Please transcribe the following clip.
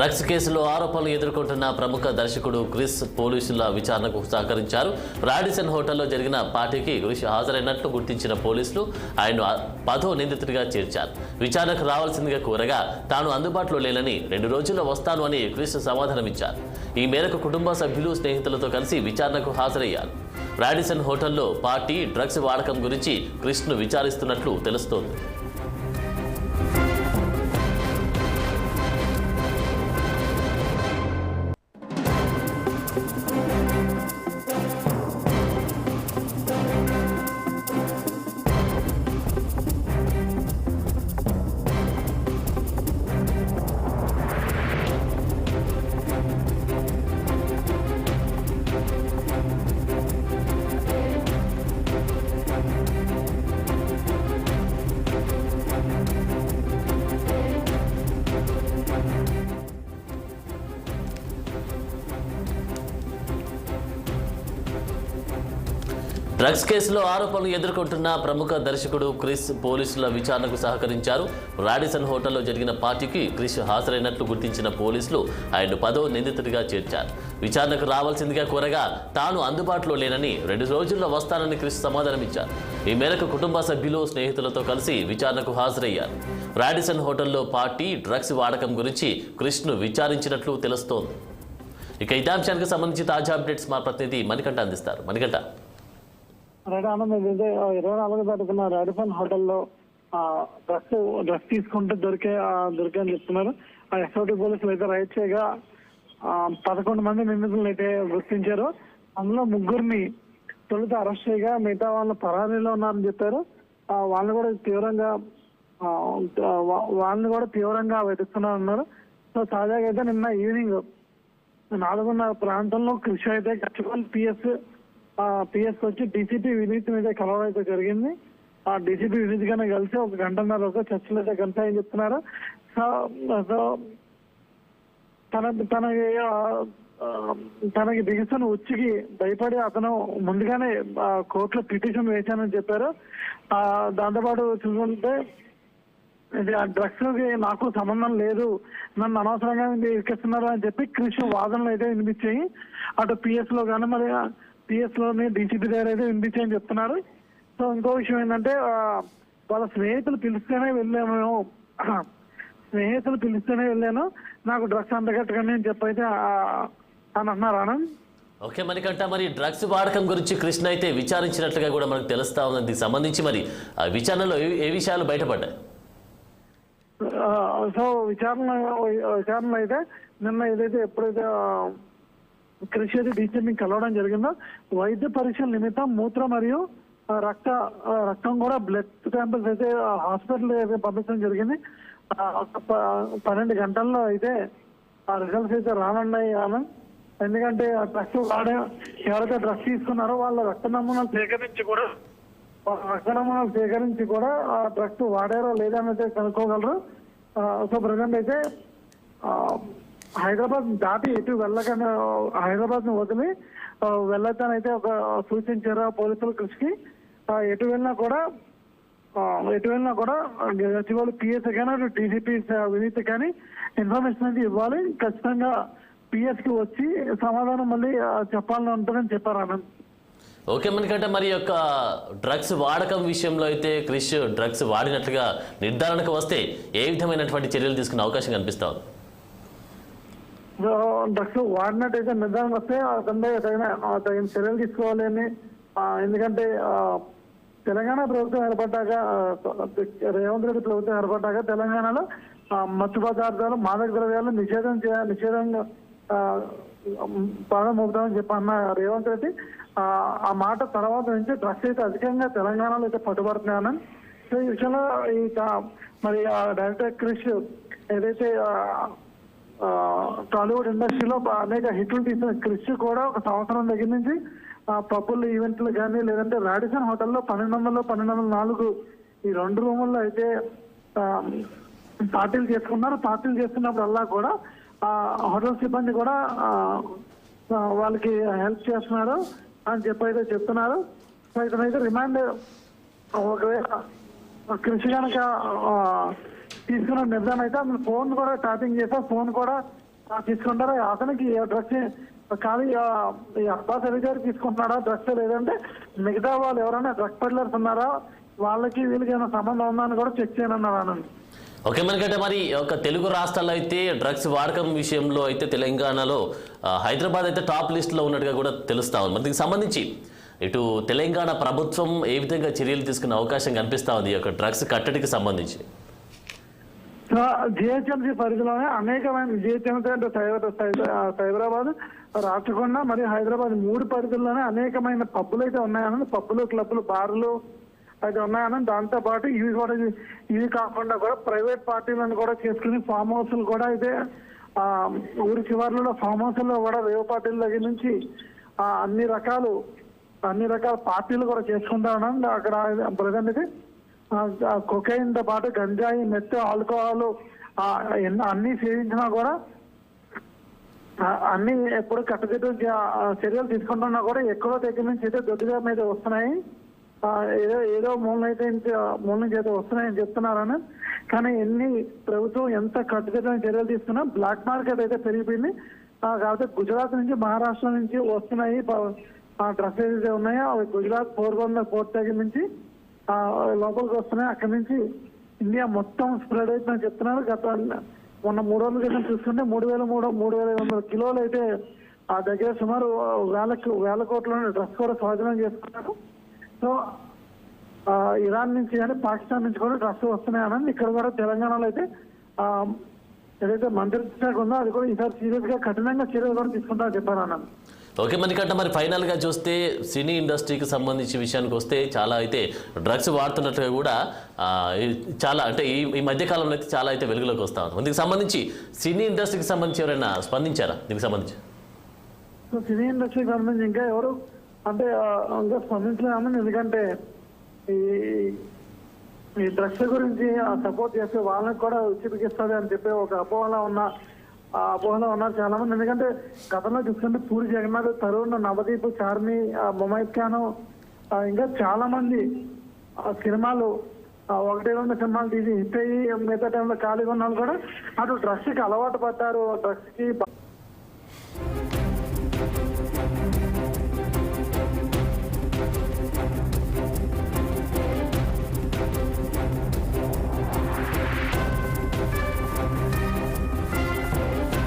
Drugs కేసులో ఆరోపణలు ఎదుర్కొంటున్న ప్రముఖ దర్శకుడు క్రిస్ పోలీసుల విచారణకు సహకరించారు. రాడిసన్ హోటల్లో జరిగిన పార్టీకి క్రిస్ హాజరైనట్లు గుర్తించిన పోలీసులు ఆయన 10వ నిందితుడిగా చేర్చారు. విచారణకు రావాల్సిందిగా కోరగా తాను అందుబాటులో లేనని 2 రోజుల్లో వస్తాను అని క్రిస్ సమాధానమిచ్చారు. ఈ మేరకు కుటుంబ సభ్యులు స్నేహితులతో కలిసి విచారణకు హాజరయ్యారు. రాడిసన్ హోటల్లో పార్టీ డ్రగ్స్ వాడకం గురించి క్రిస్ను విచారిస్తున్నట్లు తెలుస్తోంది. డ్రగ్స్ కేసులో ఆరోపణలు ఎదుర్కొంటున్న ప్రముఖ దర్శకుడు క్రిస్ పోలీసుల విచారణకు సహకరించారు. రాడిసన్ హోటల్లో జరిగిన పార్టీకి క్రిస్ హాజరైనట్లు గుర్తించిన పోలీసులు ఆయన 10వ నిందితుడిగా చేర్చారు. విచారణకు రావాల్సిందిగా కోరగా తాను అందుబాటులో లేనని 2 రోజుల్లో వస్తానని క్రిస్ సమాధానమిచ్చారు. ఈ మేరకు కుటుంబ సభ్యులు స్నేహితులతో కలిసి విచారణకు హాజరయ్యారు. రాడిసన్ హోటల్లో పార్టీ డ్రగ్స్ వాడకం గురించి క్రిస్ను విచారించినట్లు తెలుస్తోంది. ఇక ఇదే అంశానికి సంబంధించి తాజా అప్డేట్స్ మా ప్రతినిధి మణికంఠ అందిస్తారు. మణికంఠ, ఆనందం ఏదైతే 24వ తారీఖున రాడిసన్ హోటల్లో డ్రగ్స్ తీసుకుంటూ దొరికాయని చెప్తున్నారు. ఆ ఎస్ఓటీ పోలీసులు అయితే రైడ్ చేయగా 11 మంది నిందితులను అయితే గుర్తించారు. అందులో 3 తొలుత అరెస్ట్ చేయగా మిగతా వాళ్ళు పరారీలో ఉన్నారని చెప్పారు. వాళ్ళని కూడా తీవ్రంగా వెతుకుతున్నారన్నారు. సో తాజాగా అయితే నిన్న ఈవినింగ్ 4:30 ప్రాంతంలో కృషి అయితే గచ్చిబౌలి పిఎస్ వచ్చి డీసీపీ వినీత్ మీద కలవడం అయితే జరిగింది. ఆ డీసీపీ వినీత్ గానే కలిసి 1 గంటన్నర చర్చలు అయితే కలిసాయని చెప్తున్నారు. సో తనకి దిగుతున్న ఉచ్చికి భయపడి అతను ముందుగానే కోర్టులో పిటిషన్ వేశానని చెప్పారు. దాంతోపాటు చూసుకుంటే ఇది ఆ డ్రగ్స్ కి నాకు సంబంధం లేదు, నన్ను అనవసరంగా ఇరికిస్తున్నారు అని చెప్పి క్రిష్ వాదనలు అయితే వినిపించాయి. అటు పిఎస్ లో కానీ మరి పిఎస్ లోని డీసీపీ దగ్గర అయితే వినిపించాయని చెప్తున్నారు. సో ఇంకో విషయం ఏంటంటే వాళ్ళ స్నేహితులు పిలిస్తేనే వెళ్ళాను, నాకు డ్రగ్స్ అంతగట్టకండి అని చెప్పైతే అని అన్నారు. ఆనంద్, ఓకే మణికంఠ, మరి డ్రగ్స్ వాడకం గురించి కృష్ణ అయితే విచారించినట్లుగా కూడా మనకు తెలుస్తా ఉంది. దీనికి సంబంధించి మరి విచారణలో ఏ విషయాలు బయటపడ్డాయి? సో విచారణ అయితే నిన్న ఏదైతే ఎప్పుడైతే కృషి అయితే డీసీపీని కలవడం జరిగిందో వైద్య పరీక్షల నిమిత్తం మూత్ర మరియు రక్తం కూడా బ్లడ్ శాంపిల్స్ అయితే హాస్పిటల్ అయితే పంపించడం జరిగింది. 12 గంటల్లో అయితే ఆ రిజల్ట్స్ అయితే రానున్నాయి. ఎందుకంటే ఎవరైతే డ్రగ్స్ తీసుకున్నారో వాళ్ళ రక్త నమూనాలు సేకరించి కూడా ఆ డ్రగ్స్ వాడారో లేదా అయితే కనుక్కోగలరు. సో ప్రజెంట్ అయితే హైదరాబాద్ దాటి ఎటు వెళ్ళకనే హైదరాబాద్ ను వదిలి వెళ్ళొచ్చనైతే ఒక సూచించారు పోలీసులు కృషికి. ఎటు వెళ్ళినా కూడా గచ్చిబౌలి పిఎస్ కానీ డీసీపీ వినీత్ కానీ ఇన్ఫర్మేషన్ అయితే ఇవ్వాలి. ఖచ్చితంగా పిఎస్ కి వచ్చి సమాధానం మళ్ళీ చెప్పాలని ఉంటుందని చెప్పారు. ఆనంద్, ఓకే మణికంఠ, మరి యొక్క డ్రగ్స్ వాడకం విషయంలో అయితే క్రిష్ డ్రగ్స్ వాడినట్లుగా నిర్ధారణకు వస్తే ఏ విధమైనటువంటి చర్యలు తీసుకునే అవకాశం కనిపిస్తా ఉంది? డ్రగ్స్ వాడినట్టయితే నిర్ధారణ వస్తే అతని తగిన చర్యలు తీసుకోవాలి అని. ఎందుకంటే తెలంగాణ ప్రభుత్వం ఏర్పడ్డాక, రేవంత్ రెడ్డి ప్రభుత్వం ఏర్పడ్డాక తెలంగాణలో మత్తు పదార్థాలు మాదక ద్రవ్యాలు నిషేధంగా పాదం మోపుతామని చెప్పి అన్న రేవంత్ రెడ్డి ఆ మాట తర్వాత నుంచి డ్రగ్స్ అయితే అధికంగా తెలంగాణలో అయితే పట్టుబడుతున్నాయని. సో ఈ విషయంలో మరి డైరెక్టర్ క్రిష్ ఏదైతే టాలీవుడ్ ఇండస్ట్రీలో అనేక హిట్లు తీసిన క్రిష్ కూడా 1 సంవత్సరం దగ్గర నుంచి పబ్బులు ఈవెంట్లు కానీ లేదంటే రాడిసన్ హోటల్లో 1204 ఈ 2 రూముల్లో అయితే పార్టీలు చేసుకున్నారు. పార్టీలు చేస్తున్నప్పుడల్లా కూడా హోటల్ సిబ్బంది కూడా వాళ్ళకి హెల్ప్ చేస్తున్నారు అని చెప్పైతే చెప్తున్నారు. సో ఇతనైతే రిమాండ్ ఒకవేళ కృషి కనుక తీసుకున్న నిర్ధారణ అయితే ఫోన్ కూడా ట్యాపింగ్ చేస్తే ఫోన్ కూడా తీసుకుంటారా, అతనికి డ్రగ్స్ కానీ ఈ అబ్బాస్ అలీ గారు తీసుకుంటున్నాడా డ్రగ్స్, లేదంటే మిగతా వాళ్ళు ఎవరైనా డ్రగ్ పెడ్లర్స్ ఉన్నారా, వాళ్ళకి వీళ్ళకి ఏమైనా సంబంధం ఉందా అని కూడా చెక్ చేయనున్నారు ఆనంద్. ఓకే, మనకంటే మరి ఒక తెలుగు రాష్ట్రాల్లో అయితే డ్రగ్స్ వాడకం విషయంలో అయితే తెలంగాణలో హైదరాబాద్ అయితే టాప్ లిస్ట్లో ఉన్నట్టుగా కూడా తెలుస్తా ఉంది. మరి దీనికి సంబంధించి ఇటు తెలంగాణ ప్రభుత్వం ఏ విధంగా చర్యలు తీసుకునే అవకాశం కనిపిస్తా ఉంది ఈ యొక్క డ్రగ్స్ కట్టడికి సంబంధించి? జిహెచ్ఎంసీ పరిధిలోనే అనేకమైన జిహెచ్ఎంసీ అంటే సైబరాబాద్, రాచకొండ మరియు హైదరాబాద్ 3 పరిధుల్లోనే అనేకమైన పబ్బులు అయితే ఉన్నాయని, పబ్బులు, క్లబ్లు, బార్లు అయితే ఉన్నాయని. దాంతో పాటు ఇవి కాకుండా కూడా ప్రైవేట్ పార్టీలను కూడా చేసుకుని ఫామ్ హౌస్లు కూడా అయితే ఊరి చివర్లలో ఫామ్ హౌస్లో కూడా రేవ్ పార్టీల దగ్గర నుంచి అన్ని రకాల పార్టీలు కూడా చేసుకుంటా ఉన్నాం. అక్కడ ప్రజెంట్ అయితే కొకైన్ తో పాటు గంజాయి, మెత్, ఆల్కహాల్ అన్ని సేవించినా కూడా అన్ని ఎప్పుడు కట్టుదిట్టు చర్యలు తీసుకుంటున్నా కూడా ఎక్కడో దగ్గర నుంచి అయితే దొడ్డిగా మీద వస్తున్నాయి, ఏదో మూల నుంచి అయితే వస్తున్నాయని చెప్తున్నారని. కానీ ప్రభుత్వం ఎంత కట్టుదిట్టమైన చర్యలు తీసుకున్నా బ్లాక్ మార్కెట్ అయితే పెరిగిపోయింది. కాకపోతే గుజరాత్ నుంచి, మహారాష్ట్ర నుంచి వస్తున్నాయి డ్రగ్స్ ఏదైతే ఉన్నాయో అవి గుజరాత్ పోర్బందర్ పోర్ట్ దగ్గర నుంచి లోపలికి వస్తున్నాయి. అక్కడి నుంచి ఇండియా మొత్తం స్ప్రెడ్ అవుతుందని చెప్తున్నారు. మొన్న 3 రోజుల క్రితం చూసుకుంటే 3,500 కిలోలు అయితే ఆ దగ్గర సుమారు వేల కోట్ల డ్రగ్స్ కూడా స్వాధీనం చేసుకున్నారు. సో ఇరాన్ నుంచి కానీ పాకిస్తాన్ నుంచి కూడా డ్రగ్స్ వస్తున్నాయని ఇక్కడ కూడా తెలంగాణలో అయితే ఏదైతే మంత్రిత్వ శాఖ ఉందో అది కూడా ఈసారి సీరియస్ గా కఠినంగా చర్యలు కూడా తీసుకుంటారని చెప్పారు అన్నాను. ఓకే, మనకంటే మరి ఫైనల్గా చూస్తే సినీ ఇండస్ట్రీకి సంబంధించి విషయానికి వస్తే చాలా అయితే డ్రగ్స్ వాడుతున్నట్టుగా కూడా చాలా అంటే ఈ మధ్యకాలంలో అయితే చాలా అయితే వెలుగులోకి వస్తా ఉంది. దీనికి సంబంధించి సినీ ఇండస్ట్రీకి సంబంధించి ఎవరైనా స్పందించారా దీనికి సంబంధించి? సినీ ఇండస్ట్రీకి సంబంధించి ఇంకా ఎవరు అంటే ఇంకా స్పందించలేమని, ఎందుకంటే ఈ డ్రగ్స్ గురించి సపోర్ట్ చేస్తే వాళ్ళకి కూడా చిపికిస్తుంది అని చెప్పి ఒక అపోహలో ఉన్నారు చాలా మంది. ఎందుకంటే గతంలో చూసుకుంటే పూరి జగన్నాథ్, తరుణ్, నవదీప్, చార్మి, ముమైత్ ఖాన్ ఇంకా చాలా మంది సినిమాలు 1-2 సినిమాలు తీసి హిట్ అయ్యి మిగతా టైంలో ఖాళీగా ఉన్న వాళ్ళు కూడా అటు డ్రగ్స్ కి అలవాటు పడ్డారు. డ్రగ్స్ కి